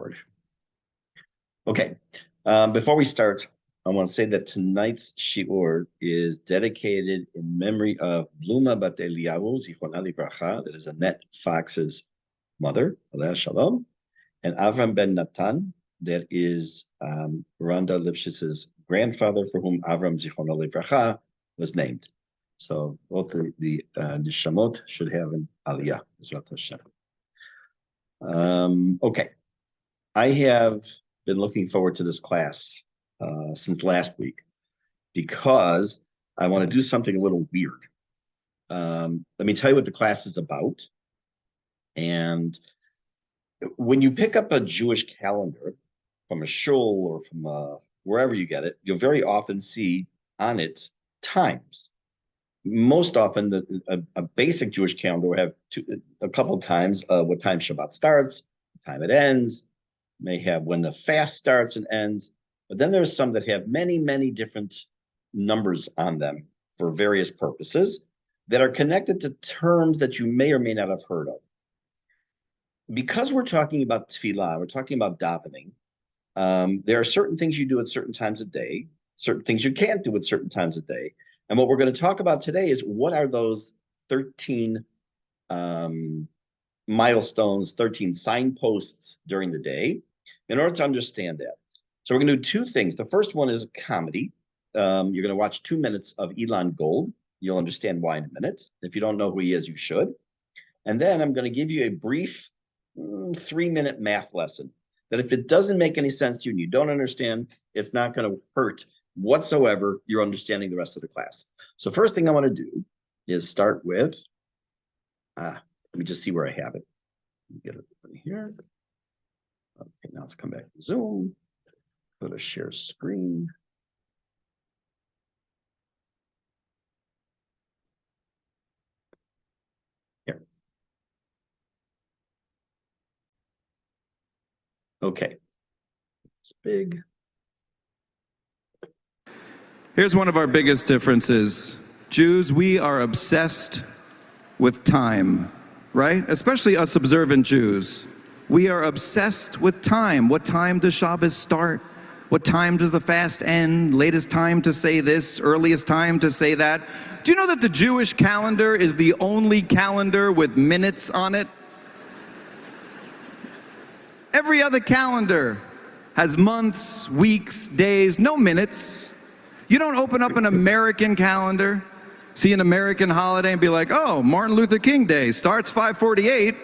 word. Okay, before we start, I want to say that tonight's shiur is dedicated in memory of Bluma Bat Eliyahu, Zichronah Livracha, that is Annette Fox's mother, Aleh Shalom, and Avram Ben Natan, that is Rhonda Lipshitz's grandfather, for whom Avram Zichronah Livracha was named. So both the Nishamot should have an Aliyah, Bezrat Hashem. Okay, I have been looking forward to this class since last week because I want to do something a little weird. Let me tell you what the class is about. And when you pick up a Jewish calendar from a shul or from wherever you get it, you'll very often see on it times. Most often, a basic Jewish calendar will have a couple of times what time Shabbat starts, what time it ends, may have when the fast starts and ends. But then there's some that have many, many different numbers on them for various purposes that are connected to terms that you may or may not have heard of. Because we're talking about tefillah, we're talking about davening, there are certain things you do at certain times of day, certain things you can't do at certain times of day. And what we're going to talk about today is what are those 13 milestones, 13 signposts during the day in order to understand that. So we're going to do two things. The first one is a comedy. You're going to watch 2 minutes of Elon Gold. You'll understand why in a minute. If you don't know who he is, you should. And then I'm going to give you a brief 3-minute math lesson that if it doesn't make any sense to you and you don't understand, it's not going to hurt whatsoever your understanding the rest of the class. So first thing I want to do is start with, let me just see where I have it. Get it here. Okay, now let's come back to Zoom. Go to share screen. Here. Okay. It's big. Here's one of our biggest differences. Jews, we are obsessed with time, right? Especially us observant Jews. We are obsessed with time. What time does Shabbos start? What time does the fast end? Latest time to say this, earliest time to say that. Do you know that the Jewish calendar is the only calendar with minutes on it? Every other calendar has months, weeks, days, no minutes. You don't open up an American calendar, see an American holiday and be like, oh, Martin Luther King Day starts 5:48.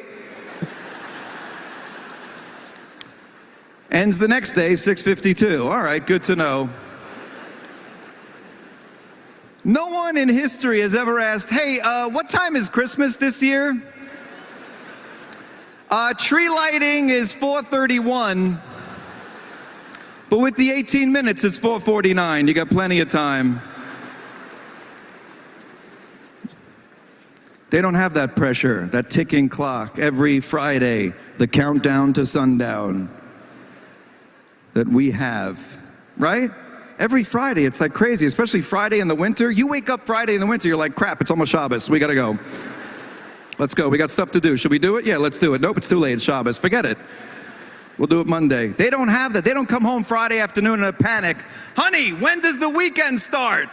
Ends the next day, 6:52. All right, good to know. No one in history has ever asked, hey, what time is Christmas this year? Tree lighting is 4:31. But with the 18 minutes, it's 4:49. You got plenty of time. They don't have that pressure, that ticking clock every Friday, the countdown to sundown that we have, right? Every Friday, it's like crazy, especially Friday in the winter. You wake up Friday in the winter, you're like, crap, it's almost Shabbos. We got to go. Let's go. We got stuff to do. Should we do it? Yeah, let's do it. Nope, it's too late. It's Shabbos. Forget it. We'll do it Monday. They don't have that. They don't come home Friday afternoon in a panic. Honey, when does the weekend start?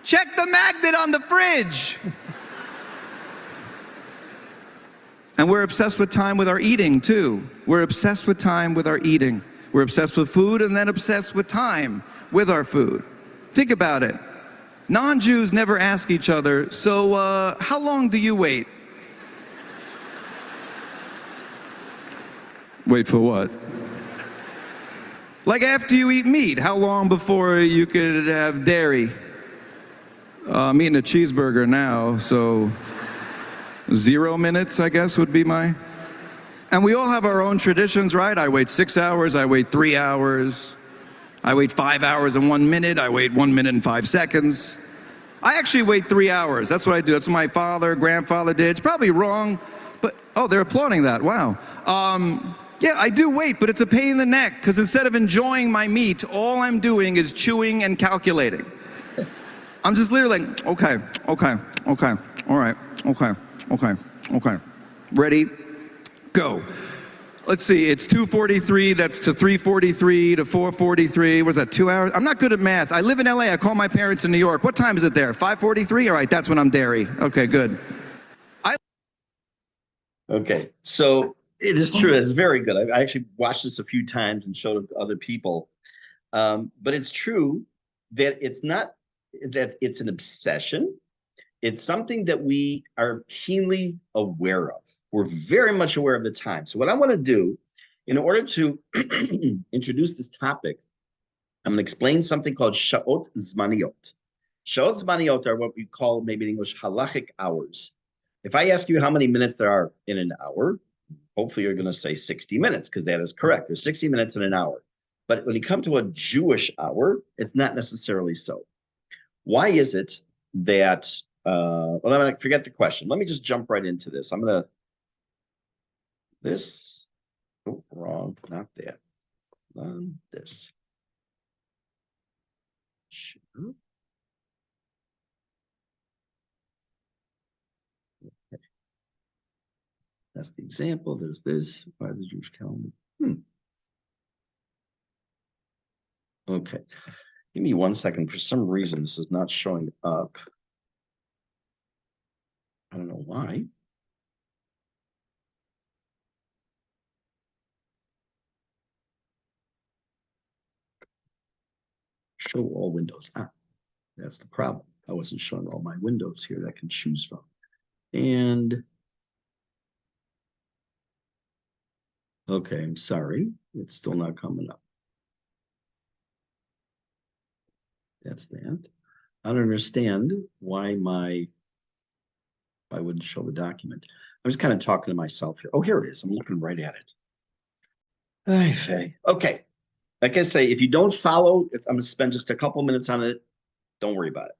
Check the magnet on the fridge. And we're obsessed with time with our eating, too. We're obsessed with time with our eating. We're obsessed with food and then obsessed with time with our food. Think about it. Non-Jews never ask each other, so how long do you wait? Wait for what? Like after you eat meat, how long before you could have dairy? I'm eating a cheeseburger now, so 0 minutes, I guess, would be my... And we all have our own traditions, right? I wait 6 hours, I wait 3 hours. I wait 5 hours and 1 minute, I wait 1 minute and 5 seconds. I actually wait 3 hours. That's what I do. That's what my father, grandfather did. It's probably wrong, but, oh, they're applauding that. Wow. Yeah, I do wait, but it's a pain in the neck because instead of enjoying my meat, all I'm doing is chewing and calculating. I'm just literally like, okay, all right, okay. Ready, go. Let's see, it's 2:43, that's to 3:43 to 4:43. Was that 2 hours? I'm not good at math. I live in LA, I call my parents in New York. What time is it there? 5:43? All right, that's when I'm dairy. Okay, good. Okay, so it is true. It's very good. I actually watched this a few times and showed it to other people. But it's true that it's not that it's an obsession. It's something that we are keenly aware of. We're very much aware of the time. So what I want to do, in order to introduce this topic, I'm going to explain something called sha'ot zmaniot. Sha'ot zmaniot are what we call maybe in English halachic hours. If I ask you how many minutes there are in an hour, hopefully you're going to say 60 minutes because that is correct. There's 60 minutes in an hour. But when you come to a Jewish hour, it's not necessarily so. Why is it that, well, I'm going to forget the question. Let me just jump right into this. I'm going to, wrong, not that. This. Sure. Okay. That's the example. There's this by the Jewish calendar. Okay. Give me 1 second. For some reason, this is not showing up. I don't know why. Show all windows. That's the problem. I wasn't showing all my windows here that I can choose from. And okay, I'm sorry. It's still not coming up. That's that. I don't understand why I wouldn't show the document. I'm just kind of talking to myself here. Oh, here it is. I'm looking right at it. Okay. Like I say, if you don't follow, I'm going to spend just a couple minutes on it. Don't worry about it.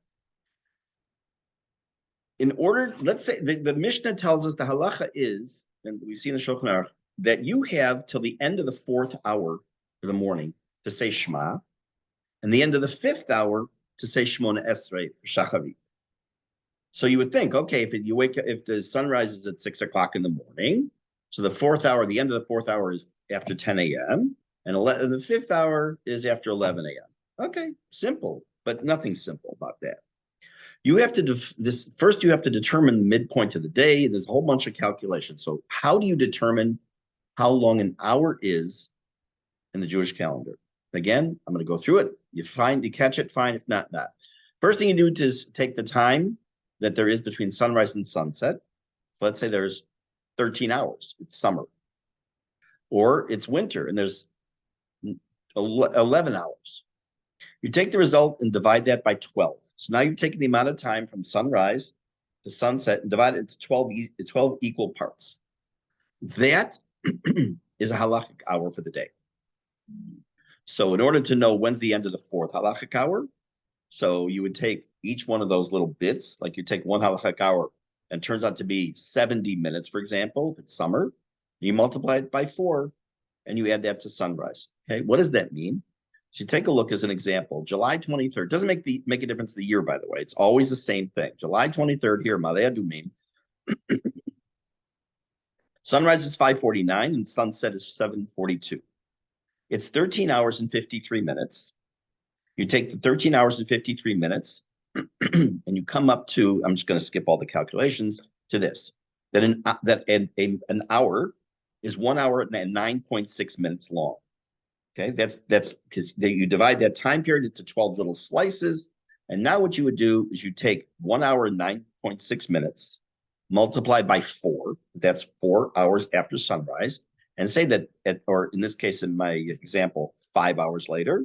In order, let's say the Mishnah tells us the halacha is, and we see in the Shulchan Aruch, that you have till the end of the 4th hour of the morning to say Shema, and the end of the 5th hour to say Shmona Esrei for Shacharit. So you would think, okay, if the sun rises at 6 o'clock in the morning, so the 4th hour, the end of the 4th hour is after 10 a.m., and the 5th hour is after 11 a.m. Okay, simple, but nothing simple about that. You have to first. You have to determine the midpoint of the day. There's a whole bunch of calculations. So, how do you determine how long an hour is in the Jewish calendar? Again, I'm going to go through it. You catch it, fine. If not, not. First thing you do is take the time that there is between sunrise and sunset. So let's say there's 13 hours. It's summer, or it's winter, and there's 11 hours. You take the result and divide that by 12. So now you've taken the amount of time from sunrise to sunset and divided it into 12 equal parts. That is a halachic hour for the day. So in order to know when's the end of the 4th halachic hour, so you would take each one of those little bits, like you take one halachic hour and it turns out to be 70 minutes, for example, if it's summer, you multiply it by 4 and you add that to sunrise. Okay, what does that mean? So you take a look as an example. July 23rd doesn't make a difference the year, by the way. It's always the same thing. July 23rd here, Malei Adumim. Sunrise is 5:49 and sunset is 7:42. It's 13 hours and 53 minutes. You take the 13 hours and 53 minutes and you come up to, I'm just going to skip all the calculations, to this, that an hour is 1 hour and 9.6 minutes long. Okay, that's because you divide that time period into 12 little slices. And now what you would do is you take 1 hour and 9.6 minutes, multiply by 4. That's 4 hours after sunrise. And say that, or in this case, in my example, 5 hours later,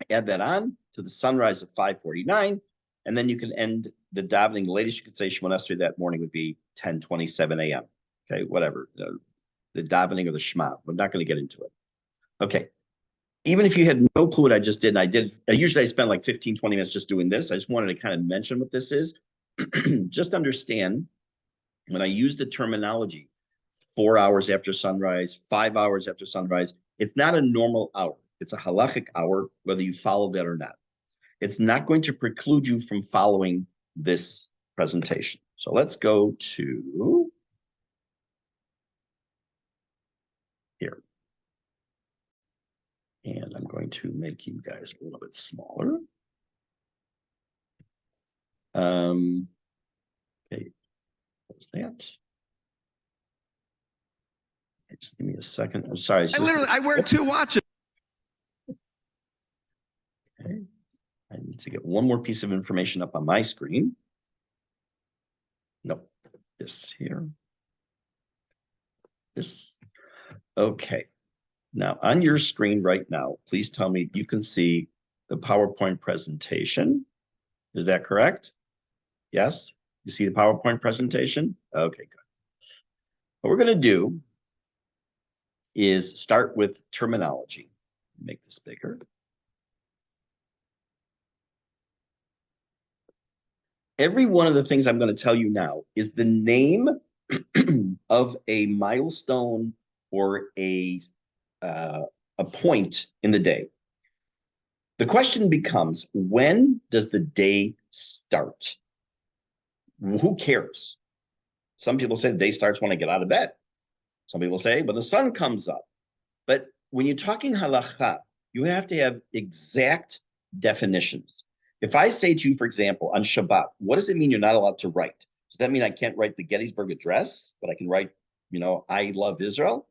add that on to the sunrise of 5:49. And then you can end the davening. The latest you could say Shemona Esrei that morning would be 10:27 a.m. Okay, whatever. The davening or the Shema. I'm not going to get into it. Okay. Even if you had no clue what I just did, and usually I spend like 15, 20 minutes just doing this. I just wanted to kind of mention what this is. Just understand when I use the terminology 4 hours after sunrise, 5 hours after sunrise, it's not a normal hour. It's a halachic hour, whether you follow that or not. It's not going to preclude you from following this presentation. So let's go to here. And I'm going to make you guys a little bit smaller. Okay, what's that? Just give me a second. I'm sorry. I wear 2 watches. Okay. I need to get one more piece of information up on my screen. Nope. This here. This. Okay. Now, on your screen right now, please tell me you can see the PowerPoint presentation. Is that correct? Yes? You see the PowerPoint presentation? Okay, good. What we're going to do is start with terminology. Make this bigger. Every one of the things I'm going to tell you now is the name of a milestone or a point in the day. The question becomes, when does the day start? Who cares? Some people say the day starts when I get out of bed. Some people say, but the sun comes up. But when you're talking halacha, you have to have exact definitions. If I say to you, for example, on Shabbat, what does it mean you're not allowed to write? Does that mean I can't write the Gettysburg Address, but I can write, I love Israel?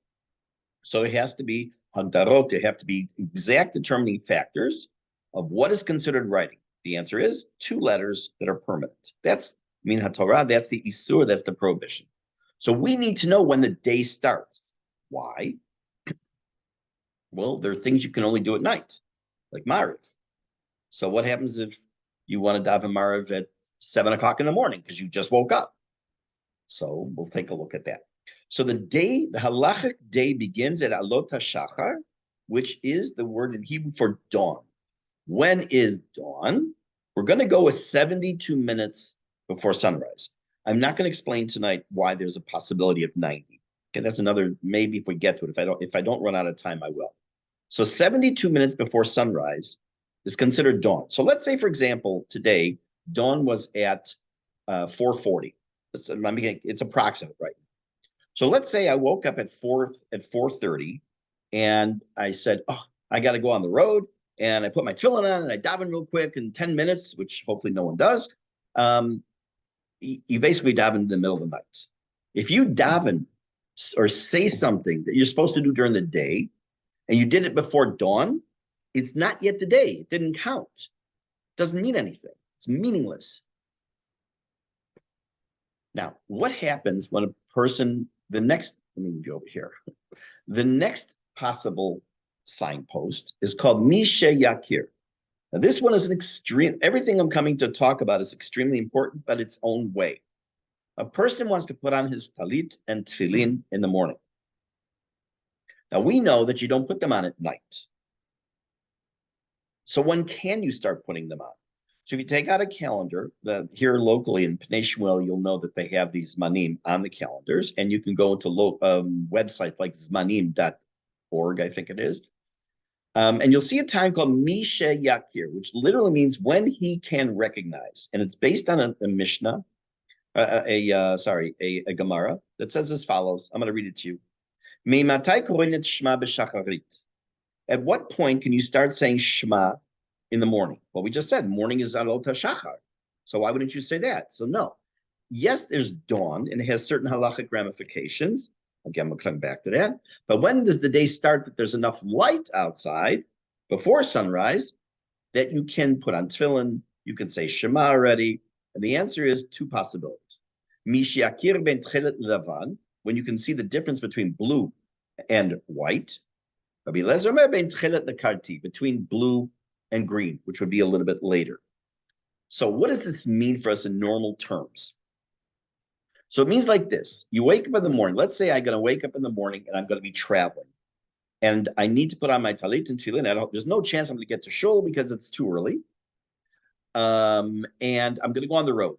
So it has to be hagdarot. There have to be exact determining factors of what is considered writing. The answer is 2 letters that are permanent. That's min haTorah. That's the isur. That's the prohibition. So we need to know when the day starts. Why? Well, there are things you can only do at night, like Mariv. So what happens if you want to daven Mariv at 7 o'clock in the morning because you just woke up? So we'll take a look at that. So the halachic day begins at Alot HaShachar, which is the word in Hebrew for dawn. When is dawn? We're going to go with 72 minutes before sunrise. I'm not going to explain tonight why there's a possibility of 90. Okay, that's another, maybe if we get to it. If I don't run out of time, I will. So 72 minutes before sunrise is considered dawn. So let's say, for example, today, dawn was at 4:40. It's approximate, right? So let's say I woke up at 4:30, and I said, "Oh, I got to go on the road," and I put my tefillin on and I daven real quick in 10 minutes, which hopefully no one does. You basically daven in the middle of the night. If you daven or say something that you're supposed to do during the day, and you did it before dawn, it's not yet the day. It didn't count. It doesn't mean anything. It's meaningless. Now, what happens when a person, let me move you over here. The next possible signpost is called Mishe Yakir. Now, this one is everything I'm coming to talk about is extremely important, but its own way. A person wants to put on his talit and tefillin in the morning. Now, we know that you don't put them on at night. So when can you start putting them on? So if you take out a calendar, here locally in Pnei Shmuel, you'll know that they have these zmanim on the calendars, and you can go to websites like zmanim.org, I think it is. And you'll see a time called Mishe Yakir, which literally means when he can recognize. And it's based on a Mishnah, a Gemara that says as follows. I'm going to read it to you. At what point can you start saying Shema in the morning? Well, we just said morning is Alot HaShachar. So why wouldn't you say that? So no. Yes, there's dawn, and it has certain halachic ramifications. Again, we'll come back to that. But when does the day start that there's enough light outside before sunrise that you can put on tefillin, you can say Shema already? And the answer is 2 possibilities. Mishiakir ben tchelet levan, when you can see the difference between blue and white. Between blue and green, which would be a little bit later. So what does this mean for us in normal terms? So it means like this. You wake up in the morning. Let's say I'm going to wake up in the morning and I'm going to be traveling. And I need to put on my talit and tefillin. There's no chance I'm going to get to shul because it's too early. And I'm going to go on the road.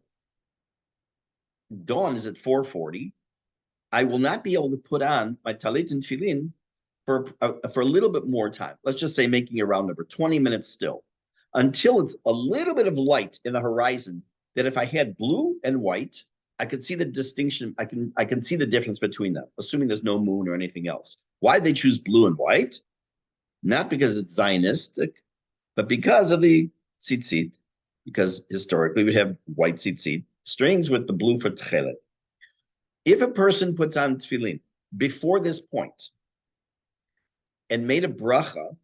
Dawn is at 4:40. I will not be able to put on my talit and tefillin for a little bit more time. Let's just say making a round number, 20 minutes still, until it's a little bit of light in the horizon that if I had blue and white, I could see the distinction. I can see the difference between them, assuming there's no moon or anything else. Why they choose blue and white? Not because it's Zionistic, but because of the tzitzit. Because historically we'd have white tzitzit strings with the blue for tchelet. If a person puts on tefillin before this point and made a bracha,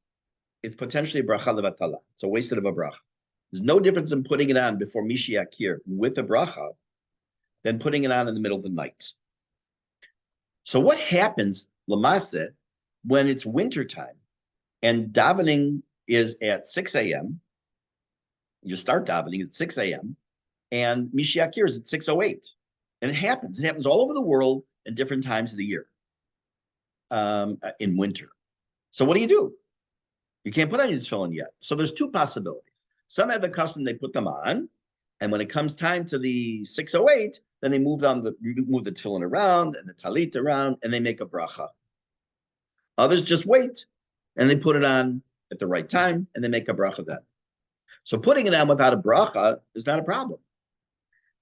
it's potentially a bracha levatala. It's a wasted of a bracha. There's no difference in putting it on before Mishiakir with a bracha than putting it on in the middle of the night. So what happens, Lamase, when it's wintertime and davening is at 6 a.m., you start davening at 6 a.m., and Mishiakir is at 6:08. And it happens. It happens all over the world at different times of the year in winter. So what do? You can't put on your tefillin yet. So there's two possibilities. Some have the custom, they put them on, and when it comes time to the 6:08, then they move the tefillin around and the talit around, and they make a bracha. Others just wait, and they put it on at the right time, and they make a bracha then. So putting it on without a bracha is not a problem.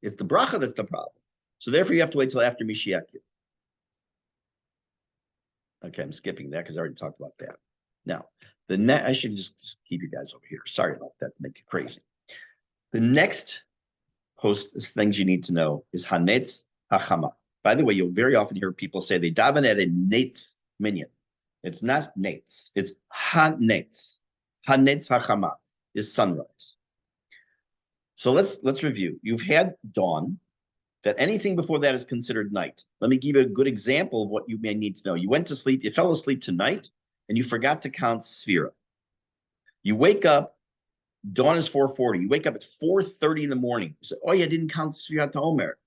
It's the bracha that's the problem. So therefore, you have to wait till after Mishiakir. Okay, I'm skipping that because I already talked about that. Now, I should just keep you guys over here. Sorry about that, to make you crazy. The next things you need to know is Hanetz Hachama. By the way, you'll very often hear people say they daven at a Netz minyan. It's not Netz, it's Hanetz. Hanetz Hachama is sunrise. So let's review. You've had dawn, that anything before that is considered night. Let me give you a good example of what you may need to know. You went to sleep, you fell asleep tonight, and you forgot to count Sphira. You wake up, dawn is 4:40. You wake up at 4:30 in the morning. You say, oh, you didn't count Sphira Ta'omer.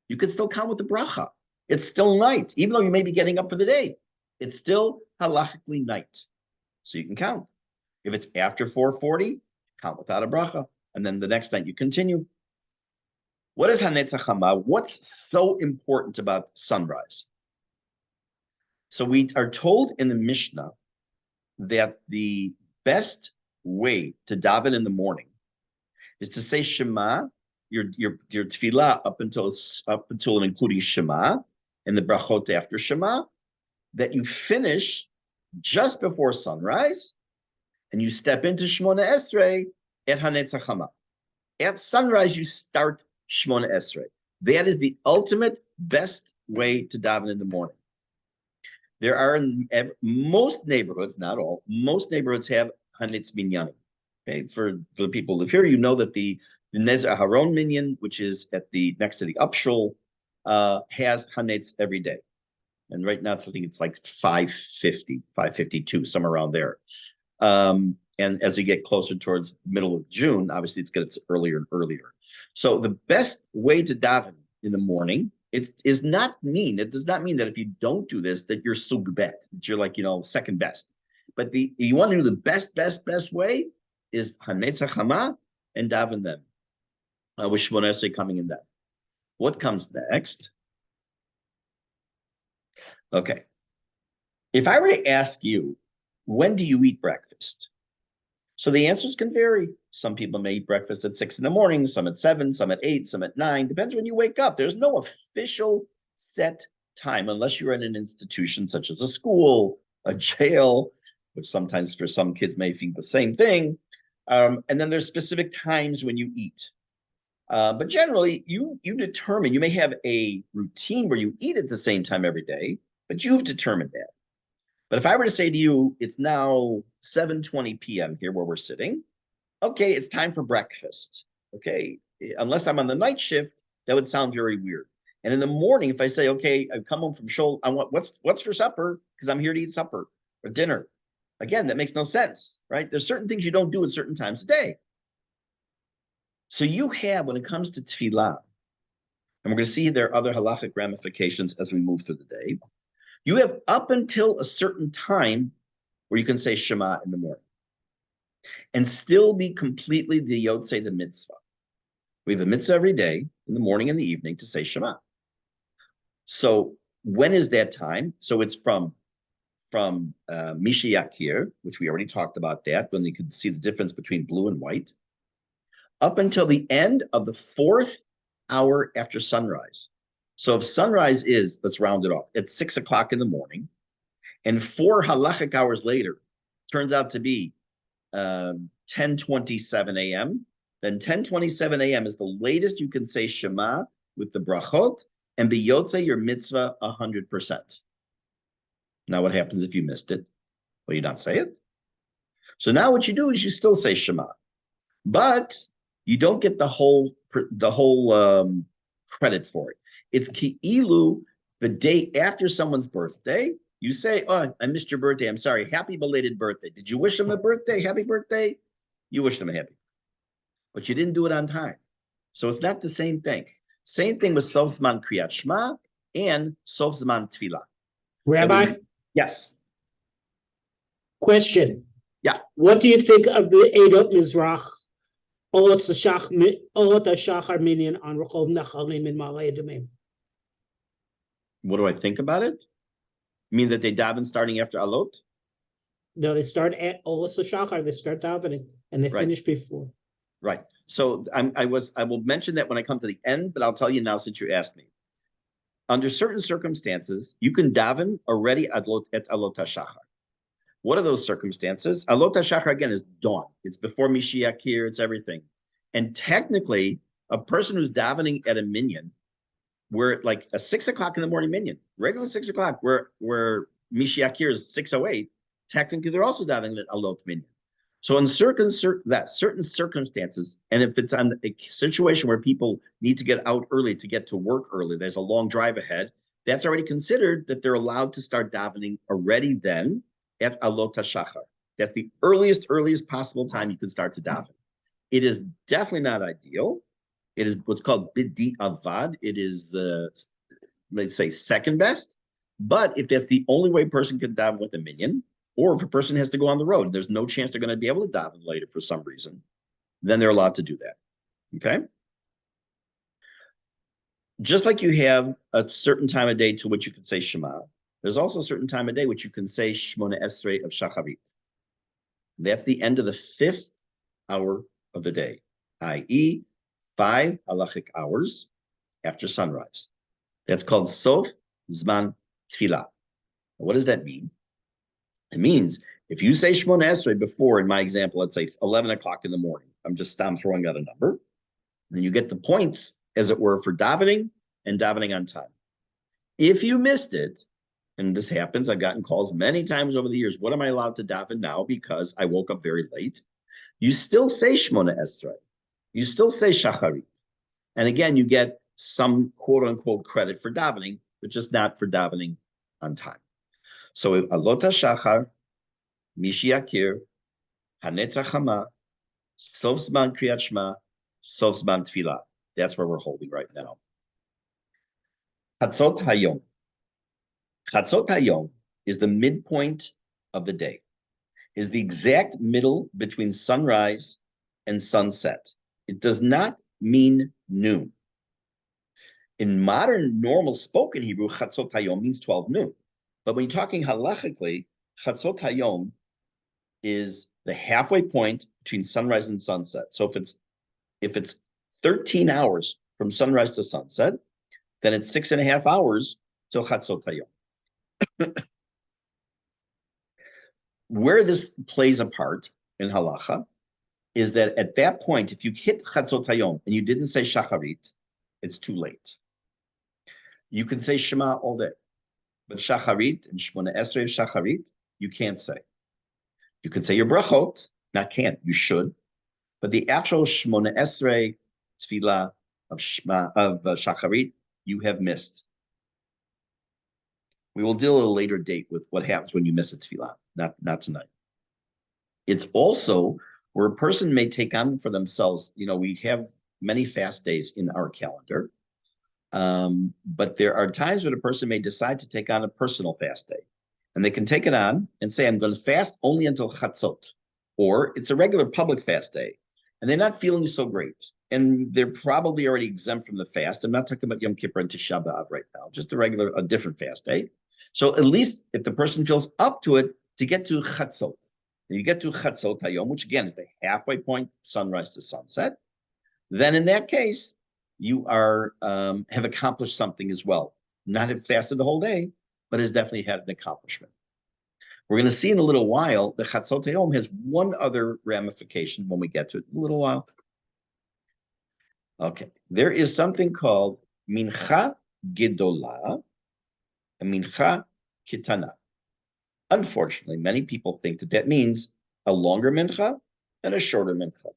You could still count with the bracha. It's still night, even though you may be getting up for the day. It's still halachically night. So you can count. If it's after 4:40, count without a bracha. And then the next night you continue. What is Hanetz Hachama? What's so important about sunrise? So we are told in the Mishnah that the best way to daven in the morning is to say Shema, your Tefillah up until and including Shema, and the brachot after Shema, that you finish just before sunrise, and you step into Shmona Esrei at Hanetz Hachama. At sunrise, you start Shmona Esrei. That is the ultimate best way to daven in the morning. There are in most neighborhoods, not all, most neighborhoods have Hanetz Minyanim. Okay, for the people who live here, you know that the Nezer Aharon Minyan, which is at the next to the Upshul, has Hanetz every day. And right now, I think it's like 5:50, 5:52, somewhere around there. And as we get closer towards middle of June, obviously it gets earlier and earlier. So the best way to daven in the morning, it does not mean that if you don't do this, that you're sugbet, that you're like, second best. But you want to do the best way is Hanetz Hachama and daven them. With Shmona Esrei coming in that. What comes next? Okay. If I were to ask you, when do you eat breakfast? So the answers can vary. Some people may eat breakfast at 6 in the morning, some at 7, some at 8, some at 9. Depends when you wake up. There's no official set time unless you're in an institution such as a school, a jail, which sometimes for some kids may think the same thing. And then there's specific times when you eat. But generally, you determine, you may have a routine where you eat at the same time every day, but you've determined that. But if I were to say to you, it's now 7:20 p.m. here where we're sitting, okay, it's time for breakfast. Okay, unless I'm on the night shift, that would sound very weird. And in the morning, if I say, okay, I've come home from shul, I want what's for supper because I'm here to eat supper or dinner. Again, that makes no sense, right? There's certain things you don't do at certain times of day. So you have, when it comes to tefillah, and we're going to see there are other halachic ramifications as we move through the day, you have up until a certain time where you can say Shema in the morning and still be completely the Yotzei the mitzvah. We have a mitzvah every day in the morning and the evening to say Shema. So when is that time? So it's from Mishiakir, which we already talked about that, when you could see the difference between blue and white, up until the end of the 4th hour after sunrise. So if sunrise is, let's round it off, at 6 o'clock in the morning, and 4 halachic hours later turns out to be 10:27 a.m., then 10:27 a.m. is the latest you can say Shema with the brachot and be yotze your mitzvah 100%. Now, what happens if you missed it? Well, you don't say it. So now what you do is you still say Shema, but you don't get the whole credit for it. It's ki'ilu, the day after someone's birthday, you say, oh, I missed your birthday. I'm sorry. Happy belated birthday. Did you wish them a birthday? Happy birthday? You wished them a happy. But you didn't do it on time. So it's not the same thing. Same thing with Sof Zman Kriyat Shema and Sof Zman Tefilla. Rabbi? Yes. Question. Yeah. What do you think of the Eidot Mizrach, Olot HaShachar Minyan on Rechov Nachalim in Ma'aleh Adumim? What do I think about it? You mean that they daven starting after Alot? No, they start at Olot HaShachar, they start davening, and they finish before. Right. So I will mention that when I come to the end, but I'll tell you now since you asked me. Under certain circumstances, you can daven already at Alot HaShachar. What are those circumstances? Alot HaShachar, again, is dawn. It's before Mishiakir, it's everything. And technically, a person who's davening at a minyan, where like a 6 o'clock in the morning minyan, regular 6 o'clock, where Mishiakir is 6:08, technically they're also davening at Alot minyan. So in certain circumstances, and if it's on a situation where people need to get out early to get to work early, there's a long drive ahead, that's already considered that they're allowed to start davening already then at Alot HaShachar. That's the earliest possible time you can start to daven. It is definitely not ideal. It is what's called bidi avad. It is, let's say, second best. But if that's the only way a person can daven with a minyan, or if a person has to go on the road, there's no chance they're going to be able to daven later for some reason, then they're allowed to do that. Okay? Just like you have a certain time of day to which you can say Shema, there's also a certain time of day which you can say Shmona Esrei of Shacharit. That's the end of the 5th hour of the day, i.e., 5 halachic hours after sunrise. That's called Sof Zman Tefillah. What does that mean? It means if you say Shmona Esrei before, in my example, let's say 11 o'clock in the morning, I'm throwing out a number, then you get the points, as it were, for davening and davening on time. If you missed it, and this happens, I've gotten calls many times over the years, what am I allowed to daven now because I woke up very late? You still say Shmona Esrei. You still say Shacharit. And again, you get some quote-unquote credit for davening, but just not for davening on time. So Alot HaShachar, Mishiakir, Hanetzach Hama, Sof Zman Kriyat Shema, Sof Zman Tefillah. That's where we're holding right now. Chatzot Hayom. Chatzot Hayom is the midpoint of the day, is the exact middle between sunrise and sunset. It does not mean noon. In modern, normal spoken Hebrew, Chatzot Hayom means 12 noon. But when you're talking halachically, Chatzot Hayom is the halfway point between sunrise and sunset. So if it's 13 hours from sunrise to sunset, then it's 6.5 hours till Chatzot Hayom. Where this plays a part in halacha is that at that point, if you hit Chatzot Hayom and you didn't say Shacharit, it's too late. You can say Shema all day, but Shacharit and Shmona Esrei of Shacharit, you can't say. You can say your brachot, not can't, you should, but the actual Shmona Esrei Tefillah of Shacharit, you have missed. We will deal at a later date with what happens when you miss a tefillah, not tonight. It's also where a person may take on for themselves, we have many fast days in our calendar, but there are times when a person may decide to take on a personal fast day. And they can take it on and say, I'm going to fast only until Chatzot, or it's a regular public fast day, and they're not feeling so great. And they're probably already exempt from the fast. I'm not talking about Yom Kippur and Tisha B'Av right now, just a different fast day. So at least if the person feels up to it, to get to Chatzot, you get to Chatzot Hayom, which again is the halfway point, sunrise to sunset, then in that case, you have accomplished something as well. Not have fasted the whole day, but has definitely had an accomplishment. We're going to see in a little while the Chatzot Hayom has one other ramification when we get to it in a little while. Okay, there is something called Mincha Gedolah and Mincha Kitana. Unfortunately, many people think that that means a longer mincha and a shorter mincha,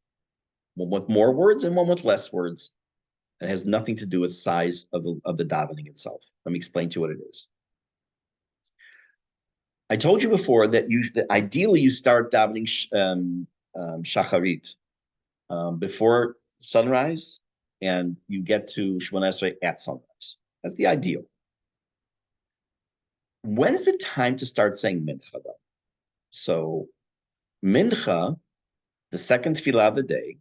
one with more words and one with less words. It has nothing to do with size of the davening itself. Let me explain to you what it is. I told you before that ideally you start davening shacharit before sunrise, and you get to Shemona Esrei at sunrise. That's the ideal. When's the time to start saying mincha, though? So mincha, the second tefillah of the day,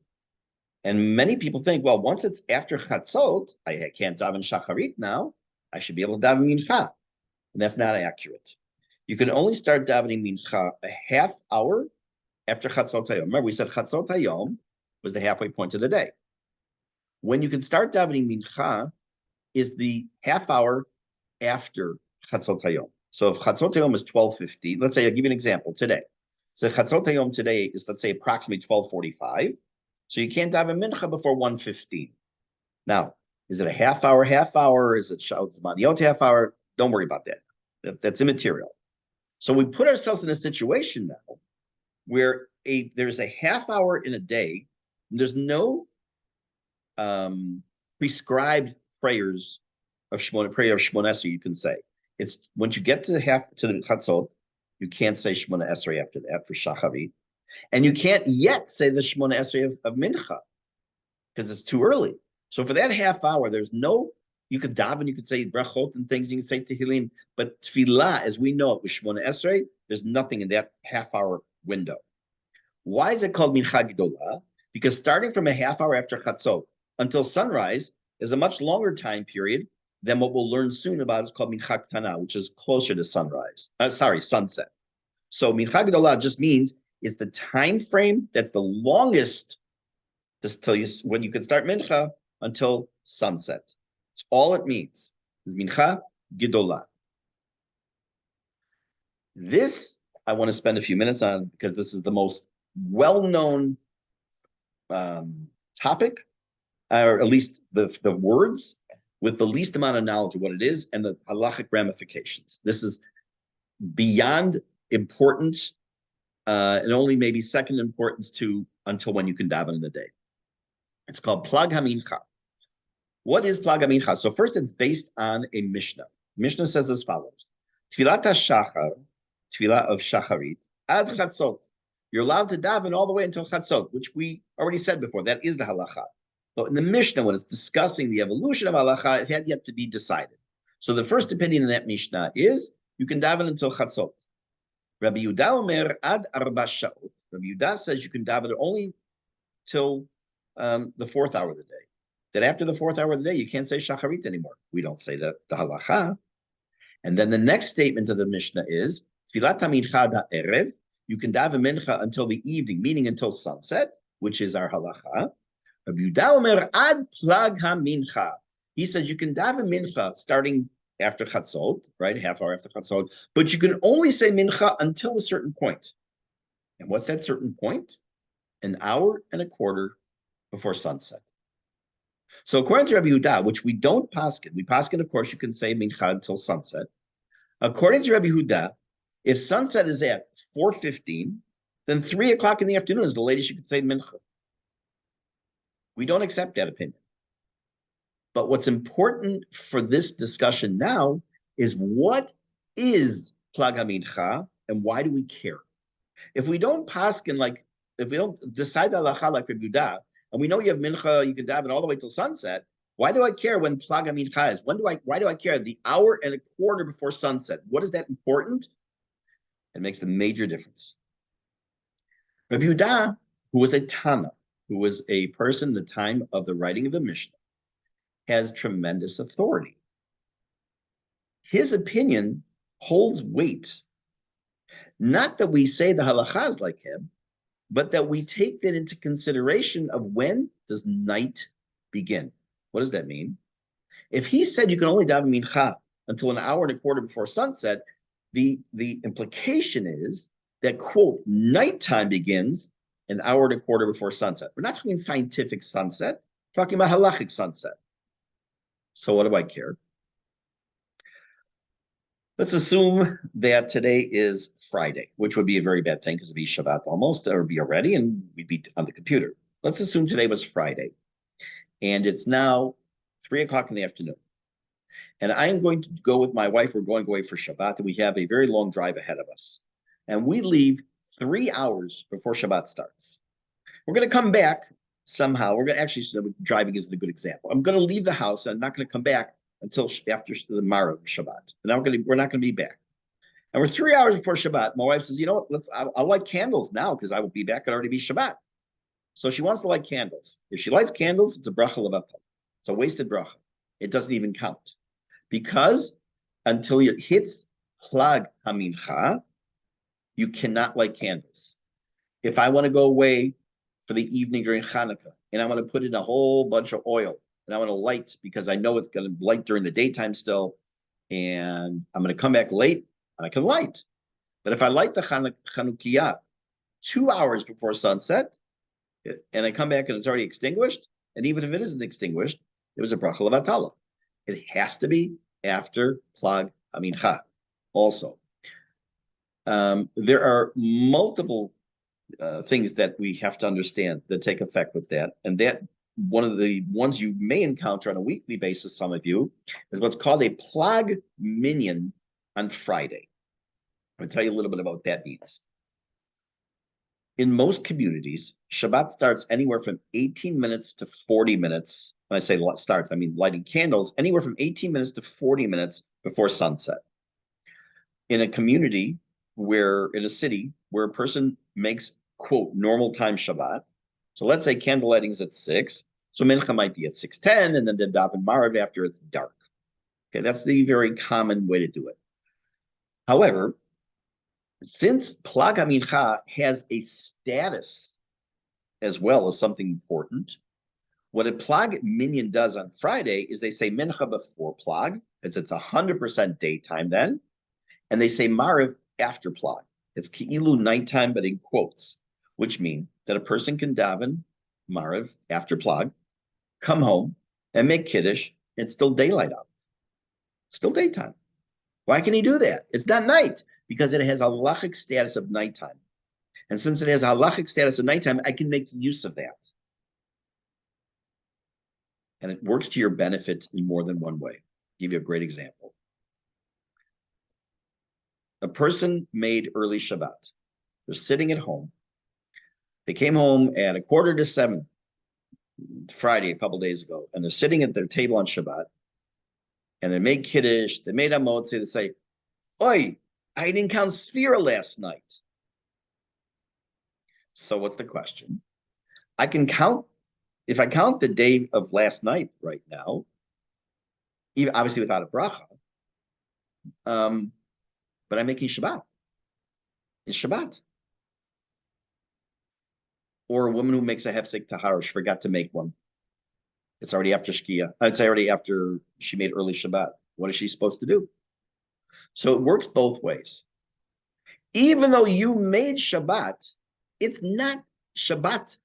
and many people think, well, once it's after chatzot, I can't daven shacharit now. I should be able to daven mincha, and that's not accurate. You can only start davening mincha a half hour after chatzot hayom. Remember, we said chatzot hayom was the halfway point of the day. When you can start davening mincha is the half hour after chatzot hayom. So if chatzot hayom is 12:50, let's say I'll give you an example today. So chatzot hayom today is, let's say, approximately 12:45. So you can't daven mincha before 1:15. Now, is it a half hour? Is it shaut zmaniot half hour? Don't worry about that. That's immaterial. So we put ourselves in a situation now where there's a half hour in a day, and there's no prescribed prayers of Shemona Esrei you can say. It's once you get to the chatzot, you can't say Shemona Esrei after that for shacharit, and you can't yet say the Shemona Esrei of mincha because it's too early. So for that half hour, there's no. You could daven, you could say brachot and things, you can say tehillim, but tefillah, as we know it with Shemona Esrei, there's nothing in that half hour window. Why is it called mincha gedolah? Because starting from a half hour after chatzot until sunrise is a much longer time period than what we'll learn soon about. It's called mincha ketana, which is closer to sunrise. Sunset. So mincha gedolah just means it's the time frame that's the longest just till when you can start mincha until sunset. It's all it means is mincha gedolah. This I want to spend a few minutes on because this is the most well-known topic, or at least the words with the least amount of knowledge of what it is and the halachic ramifications. This is beyond important and only maybe second importance to until when you can daven in the day. It's called plag hamincha. What is plag hamincha? So first, it's based on a Mishnah. Mishnah says as follows: Tfilat hashachar, tfilah of shacharit, ad chatzot. You're allowed to daven all the way until chatzot, which we already said before. That is the halacha. But in the Mishnah, when it's discussing the evolution of halacha, it had yet to be decided. So the first opinion in that Mishnah is you can daven until chatzot. Rabbi Yehuda omer ad arba shaot. Rabbi Yehuda says you can daven only till the fourth hour of the day. That after the fourth hour of the day, you can't say shacharit anymore. We don't say that, the halacha. And then the next statement of the Mishnah is tfilat mincha da erev. You can daven mincha until the evening, meaning until sunset, which is our halacha. Rabbi Yehuda omer ad plag hamincha. He says you can daven mincha starting after chatzot, right, half hour after chatzot, but you can only say mincha until a certain point. And what's that certain point? An hour and a quarter before sunset. So according to Rabbi Yehuda, which we don't paskin, we paskin, of course, you can say mincha until sunset. According to Rabbi Yehuda, if sunset is at 4:15, then 3 o'clock in the afternoon is the latest you can say mincha. We don't accept that opinion. But what's important for this discussion now is what is plag hamincha and why do we care? If we don't paskin if we don't decide the halacha like Rabbi Yehuda, and we know you have mincha, you can daven all the way till sunset, why do I care when plag hamincha is? Why do I care? The hour and a quarter before sunset. What is that important? It makes a major difference. Rabbi Yehuda, who was a Tana, who was a person in the time of the writing of the Mishnah, has tremendous authority. His opinion holds weight. Not that we say the halacha is like him, but that we take that into consideration of when does night begin. What does that mean? If he said you can only daven mincha until an hour and a quarter before sunset, The implication is that, quote, nighttime begins an hour and a quarter before sunset. We're not talking scientific sunset, we're talking about halachic sunset. So what do I care? Let's assume that today is Friday, which would be a very bad thing because it'd be Shabbat almost, or be already, and we'd be on the computer. Let's assume today was Friday, and it's now 3 o'clock in the afternoon. And I am going to go with my wife. We're going away for Shabbat, and we have a very long drive ahead of us. And we leave 3 hours before Shabbat starts. We're going to come back somehow. We're going to actually, driving isn't a good example. I'm going to leave the house, and I'm not going to come back until after the Marav Shabbat. And we're not going to be back. And we're 3 hours before Shabbat. My wife says, you know what, I'll light candles now because I will be back. It'll already be Shabbat. So she wants to light candles. If she lights candles, it's a bracha levatel. It's a wasted bracha. It doesn't even count. Because until it hits Plag Hamincha, you cannot light candles. If I want to go away for the evening during Hanukkah, and I want to put in a whole bunch of oil, and I want to light because I know it's going to light during the daytime still, and I'm going to come back late, and I can light. But if I light the Chanukiah 2 hours before sunset, and I come back and it's already extinguished, and even if it isn't extinguished, it was a bracha levatala. It has to be after Plag Hamincha. Also, there are multiple things that we have to understand that take effect with that, and that one of the ones you may encounter on a weekly basis, some of you, is what's called a Plag Minyan on Friday. I'm going to tell you a little bit about what that means. In most communities, Shabbat starts anywhere from 18 minutes to 40 minutes. When I say starts, I mean lighting candles, anywhere from 18 minutes to 40 minutes before sunset. In a community in a city where a person makes, quote, normal time Shabbat, so let's say candle lighting's at 6, so Mincha might be at 6:10, and then the Daven Marav after it's dark. Okay, that's the very common way to do it. However, since Plag HaMincha has a status as well as something important, what a Plag Minyan does on Friday is they say Mincha before Plag, because it's 100% daytime then, and they say Marav after Plag. It's Ki'ilu nighttime, but in quotes, which mean that a person can daven Marav after Plag, come home, and make Kiddush, and it's still daylight out. Still daytime. Why can he do that? It's not night, because it has a halachic status of nighttime. And since it has a halachic status of nighttime, I can make use of that. And it works to your benefit in more than one way. I'll give you a great example. A person made early Shabbat. They're sitting at home. They came home at 6:45 Friday, a couple days ago, and they're sitting at their table on Shabbat, and they made Kiddush, they made Amotzi, they say, Oi, I didn't count Sphira last night. So what's the question? I can count, if I count the day of last night right now, even obviously without a bracha, but I'm making Shabbat. It's Shabbat. Or a woman who makes a hefsek tahara, she forgot to make one. It's already after Shkia. It's already after she made early Shabbat. What is she supposed to do? So it works both ways. Even though you made Shabbat, it's not Shabbat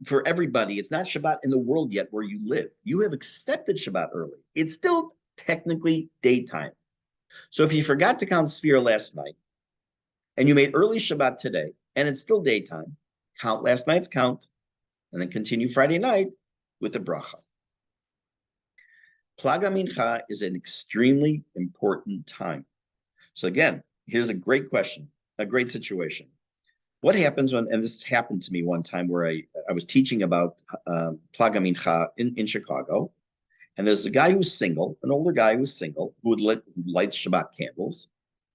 for everybody. It's not Shabbat in the world yet where you live. You have accepted Shabbat early. It's still technically daytime. So if you forgot to count Sphira last night, and you made early Shabbat today, and it's still daytime, count last night's count, and then continue Friday night with the bracha. Plag HaMincha is an extremely important time. So again, here's a great question, a great situation. What happens when, and this happened to me one time where I was teaching about Plag HaMincha in Chicago, and there's a guy who was single, an older guy who was single, who would light Shabbat candles.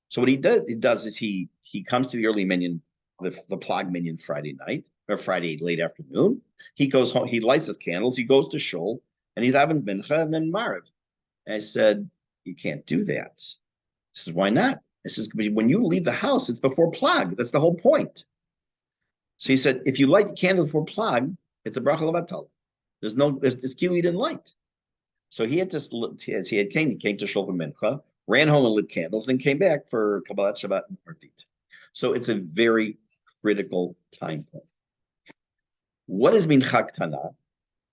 So what he does is he comes to the early minyan, the Plag minyan Friday night, or Friday late afternoon. He goes home, he lights his candles, he goes to shul, and he davens mincha and then Marav. And I said, you can't do that. He says, why not? I says, when you leave the house, it's before Plag. That's the whole point. So he said, if you light the candle before Plag, it's a bracha levatel. It's kilu you didn't light. So he came to shul for mincha, ran home and lit candles, then came back for Kabbalat Shabbat and Artit. So it's a very critical time point. What is Mincha Ktana?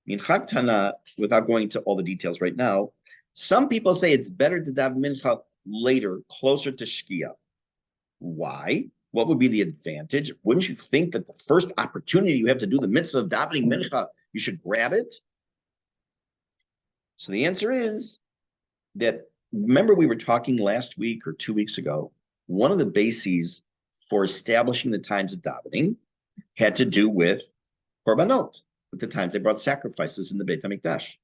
Mincha Ktana, without going into all the details right now, some people say it's better to daven Mincha later, closer to Shkia. Why? What would be the advantage? Wouldn't you think that the first opportunity you have to do the mitzvah of davening Mincha, you should grab it? So the answer is that, remember we were talking last week or 2 weeks ago, one of the bases for establishing the times of davening had to do with korbanot, with the times they brought sacrifices in the Beit HaMikdash.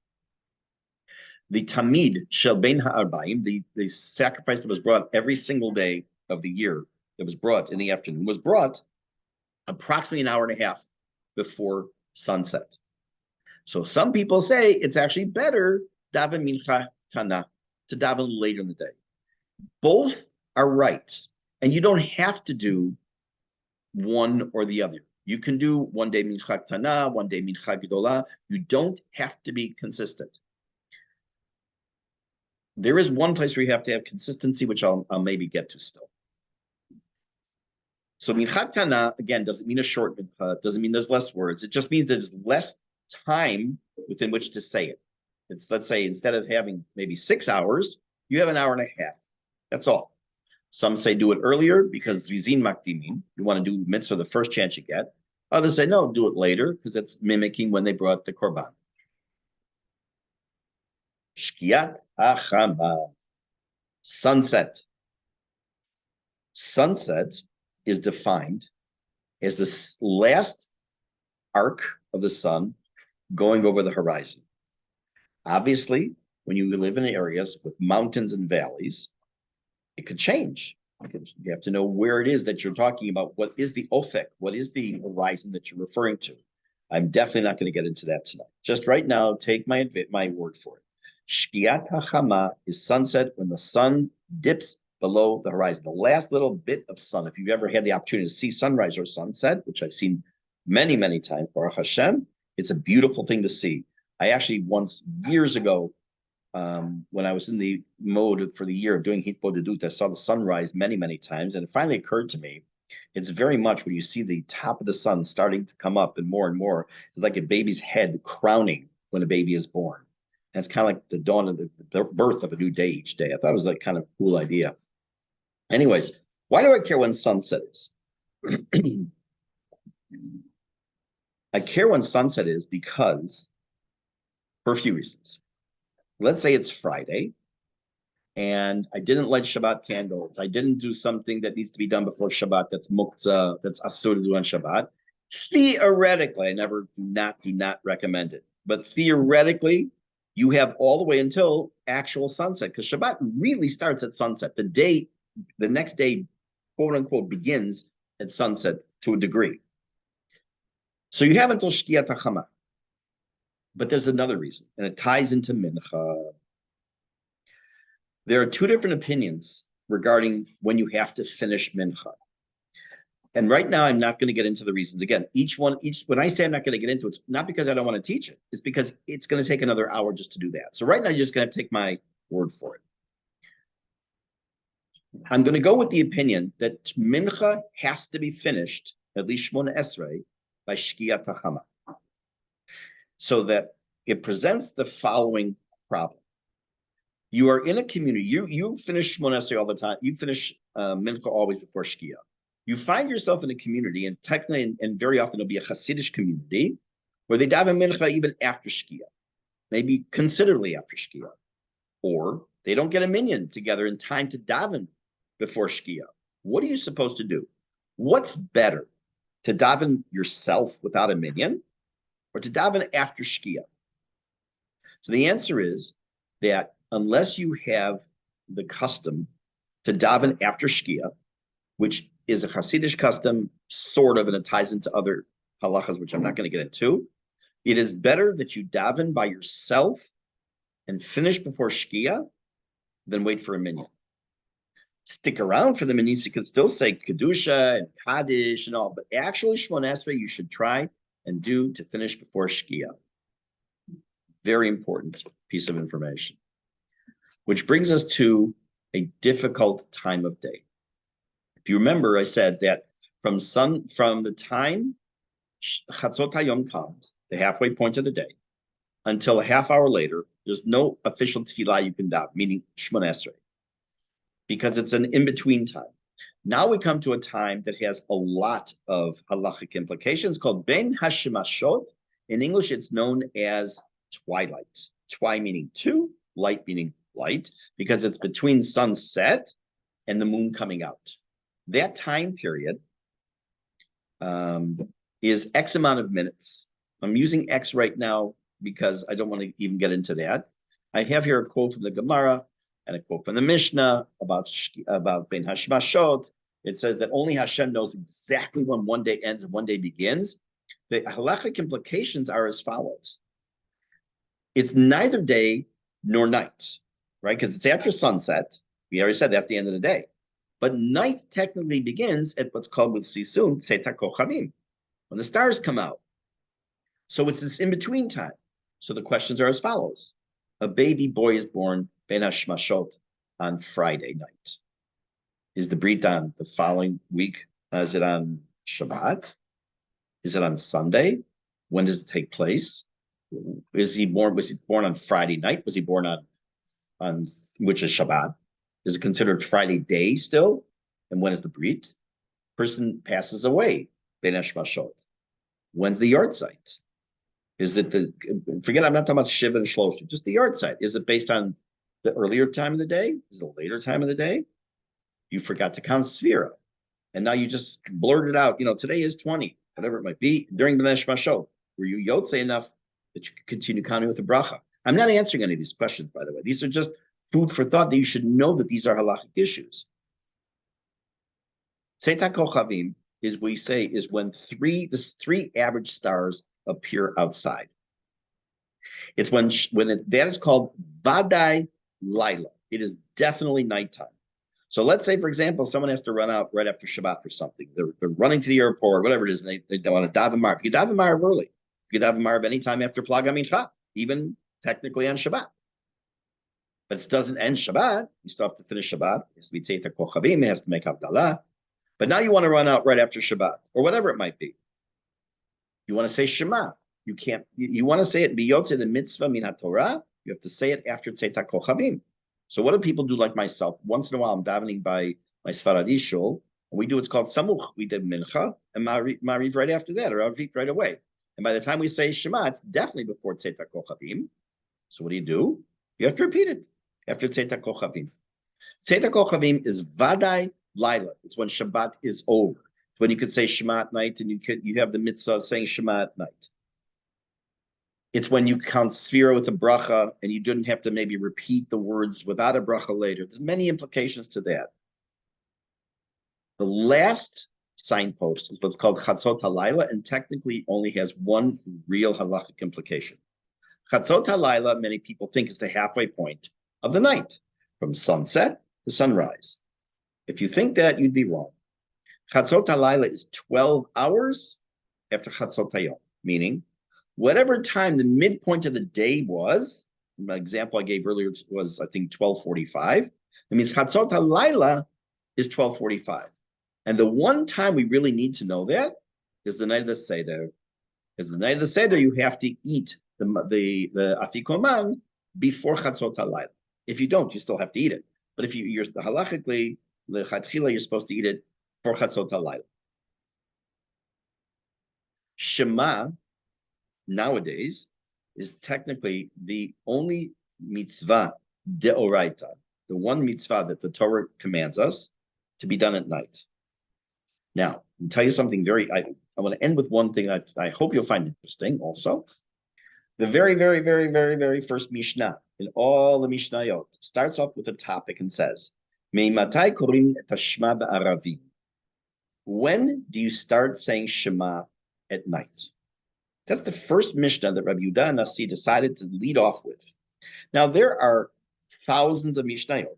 The tamid shel bein ha'arbaim, the sacrifice that was brought every single day of the year, that was brought in the afternoon, was brought approximately an hour and a half before sunset. So some people say it's actually better daven mincha tana, to daven later in the day. Both are right, and you don't have to do one or the other. You can do one day mincha tana, one day mincha gedola. You don't have to be consistent. There is one place where you have to have consistency, which I'll maybe get to still. So mincha tana, again, doesn't mean a short mincha, doesn't mean there's less words. It just means there's less time within which to say it. It's, let's say, instead of having maybe 6 hours, you have an hour and a half. That's all. Some say do it earlier because vizin makdimin. You want to do mitzvah the first chance you get. Others say no, do it later because it's mimicking when they brought the korban. Shkiat hachama, sunset. Sunset is defined as the last arc of the sun going over the horizon. Obviously, when you live in areas with mountains and valleys, it could change. You have to know where it is that you're talking about. What is the ofek? What is the horizon that you're referring to? I'm definitely not going to get into that tonight. Just right now, take my word for it. Shkiat hachama is sunset when the sun dips below the horizon. The last little bit of sun. If you've ever had the opportunity to see sunrise or sunset, which I've seen many, many times, Baruch Hashem, it's a beautiful thing to see. I actually once, years ago, when I was in the mode for the year of doing Hitbodedut, I saw the sunrise many, many times. And it finally occurred to me, it's very much when you see the top of the sun starting to come up and more, it's like a baby's head crowning when a baby is born. And it's kind of like the dawn of the birth of a new day each day. I thought it was like kind of a cool idea. Anyways, why do I care when sunset is? I care when sunset is because, for a few reasons. Let's say it's Friday and I didn't light Shabbat candles. I didn't do something that needs to be done before Shabbat that's muktzah, that's asur to do on Shabbat. Theoretically, I do not recommend it. But theoretically, you have all the way until actual sunset, because Shabbat really starts at sunset. The next day, quote unquote, begins at sunset to a degree. So you have until Shkiat HaChama. But there's another reason, and it ties into Mincha. There are two different opinions regarding when you have to finish Mincha. And right now, I'm not going to get into the reasons. Again, when I say I'm not going to get into it, it's not because I don't want to teach it. It's because it's going to take another hour just to do that. So right now, you're just going to take my word for it. I'm going to go with the opinion that Mincha has to be finished, at least Shmona Esrei, by Shkiat HaChama. So that it presents the following problem. You are in a community, you finish Shmona Esrei all the time, you finish Mincha always before Shkia. You find yourself in a community, and technically, and very often it'll be a Hasidic community, where they daven Mincha even after Shkia, maybe considerably after Shkia. Or they don't get a minyan together in time to daven before Shkia. What are you supposed to do? What's better, to daven yourself without a minyan, or to daven after Shkia? So the answer is that unless you have the custom to daven after Shkia, which is a Hasidic custom, sort of, and it ties into other halachas, which I'm not going to get into, it is better that you daven by yourself and finish before Shkia than wait for a minyan. Stick around for the minyan, so you can still say Kedusha and Kaddish and all, but actually Shmona Esrei you should try and do to finish before Shkia. Very important piece of information. Which brings us to a difficult time of day. If you remember, I said that from the time Chatzot Hayom comes, the halfway point of the day, until a half hour later, there's no official tefillah you can daven, meaning Shemona Esrei, because it's an in-between time. Now we come to a time that has a lot of halachic implications called Ben Hashemashot. In English, it's known as twilight. Twi meaning two, light meaning light, because it's between sunset and the moon coming out. That time period is X amount of minutes. I'm using X right now because I don't want to even get into that. I have here a quote from the Gemara and a quote from the Mishnah about Ben Hashmashot. It says that only Hashem knows exactly when one day ends and one day begins. The halachic implications are as follows. It's neither day nor night, right? Because it's after sunset. We already said that's the end of the day. But night technically begins at what's called with Sisun, Tzeta Kochavim, when the stars come out. So it's this in-between time. So the questions are as follows. A baby boy is born, Ben Hashmashot, on Friday night. Is the Brit on the following week? Is it on Shabbat? Is it on Sunday? When does it take place? Was he born on Friday night? Was he born on which is Shabbat? Is it considered Friday day still? And when is the Brit? Person passes away, Ben Hashmashot. When's the yahrzeit? Is it forget, I'm not talking about Shiva and Shlosh, just the yahrzeit. Is it based on the earlier time of the day? Is it the later time of the day? You forgot to count Sphira. And now you just blurted out, today is 20, whatever it might be, during the Neshmashot. Were you Yotze enough that you could continue counting with the bracha? I'm not answering any of these questions, by the way. These are just food for thought that you should know that these are halachic issues. Tzeta Kochavim is when three average stars appear outside. It's when that is called Vadai Laila. It is definitely nighttime. So let's say, for example, someone has to run out right after Shabbat for something. They're running to the airport, whatever it is, and they want to daven Marv. You daven Marv early. You daven Marv anytime after Plag HaMincha, even technically on Shabbat. But it doesn't end Shabbat. You still have to finish Shabbat. It has to be Tzeta Kochavim. It has to make Havdalah. But now you want to run out right after Shabbat, or whatever it might be. You want to say Shema. You can't. You want to say it biyotze the mitzvah min haTorah. You have to say it after Tzeta Kochavim. So what do people do like myself? Once in a while, I'm davening by my Sfaradi shul, and we do what's called samuch. We did mincha and mariv right after that, or avit right away. And by the time we say Shema, it's definitely before Tzeta Kochavim. So what do? You have to repeat it after Tzeta Kochavim. Tzeta Kochavim is Vadai Laila. It's when Shabbat is over. It's when you could say Shema at night, and you have the mitzvah of saying Shema at night. It's when you count Sphira with a bracha, and you didn't have to maybe repeat the words without a bracha later. There's many implications to that. The last signpost is what's called Chatzot HaLaila, and technically only has one real halachic implication. Chatzot HaLaila, many people think, is the halfway point of the night, from sunset to sunrise. If you think that, you'd be wrong. Chatzot HaLaila is 12 hours after Chatzot Hayom, meaning whatever time the midpoint of the day was, the example I gave earlier was, I think, 12:45. That means Chatzot HaLaila is 12:45. And the one time we really need to know that is the night of the Seder. Because the night of the Seder, you have to eat the afikoman before Chatzot HaLaila. If you don't, you still have to eat it. But if you're halachically, the Chatchila, you're supposed to eat it for Chatzot HaLaila. Shema, nowadays, is technically the only mitzvah deoraita, the one mitzvah that the Torah commands us to be done at night. Now, I'll tell you something I want to end with one thing I hope you'll find interesting also. The very, very, very, very, very first Mishnah in all the Mishnayot starts off with a topic and says, Meimatai korim et hashma ba'aravim. When do you start saying Shema at night? That's the first Mishnah that Rabbi Yehuda Nasi decided to lead off with. Now, there are thousands of Mishnayot.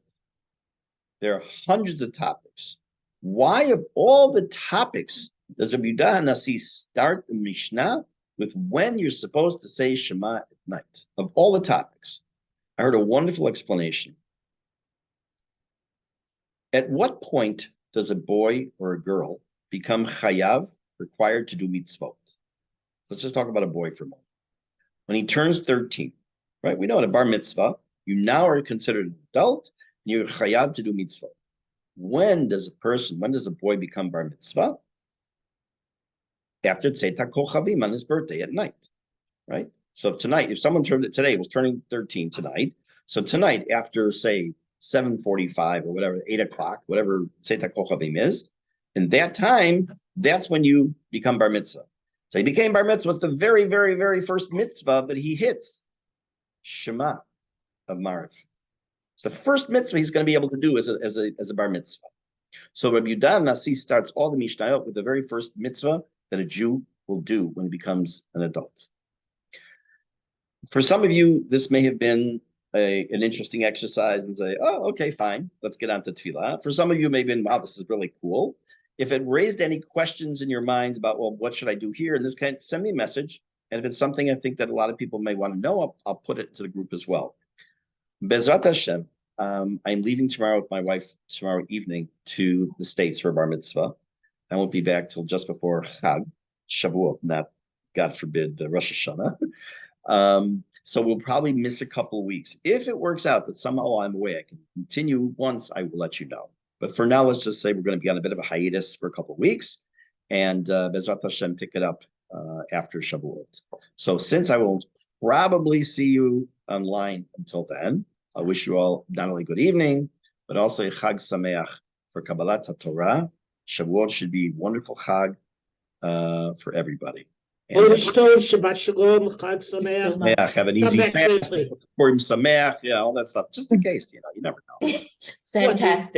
There are hundreds of topics. Why, of all the topics, does Rabbi Yehuda Nasi start the Mishnah with when you're supposed to say Shema at night? Of all the topics, I heard a wonderful explanation. At what point does a boy or a girl become chayav, required to do mitzvot? Let's just talk about a boy for a moment. When he turns 13, right? We know in a bar mitzvah, you now are considered an adult, and you're chayav to do mitzvot. When does a boy become bar mitzvah? After Tzeitat Kochavim on his birthday at night, right? So tonight, if someone was turning 13 tonight, so tonight after say 7:45 or whatever, 8 o'clock, whatever Tzeitat Kochavim is, in that time, that's when you become bar mitzvah. So he became bar mitzvah. What's the very, very, very first mitzvah that he hits? Shema of Mariv. It's the first mitzvah he's going to be able to do as a bar mitzvah. So Rabbi Yudah Nasi starts all the Mishnayot with the very first mitzvah that a Jew will do when he becomes an adult. For some of you, this may have been an interesting exercise and say, oh, okay, fine, let's get on to Tefillah. For some of you, maybe, wow, this is really cool. If it raised any questions in your minds about, well, what should I do here? And this kind, send me a message. And if it's something I think that a lot of people may want to know, I'll put it to the group as well. Bezrat Hashem, I'm leaving tomorrow with my wife tomorrow evening to the States for bar mitzvah. I won't be back till just before Chag, Shavuot, not, God forbid, the Rosh Hashanah. So we'll probably miss a couple of weeks. If it works out that somehow I'm away, I can continue once, I will let you know. But for now, let's just say we're going to be on a bit of a hiatus for a couple of weeks, and Bezrat Hashem pick it up after Shavuot. So since I won't probably see you online until then, I wish you all not only good evening, but also a Chag Sameach for Kabbalat HaTorah. Shavuot should be wonderful Chag for everybody. Shabbat Shalom, Chag Sameach. Yeah, have an easy fast, Purim Sameach, yeah, all that stuff. Just in case, you never know. Fantastic.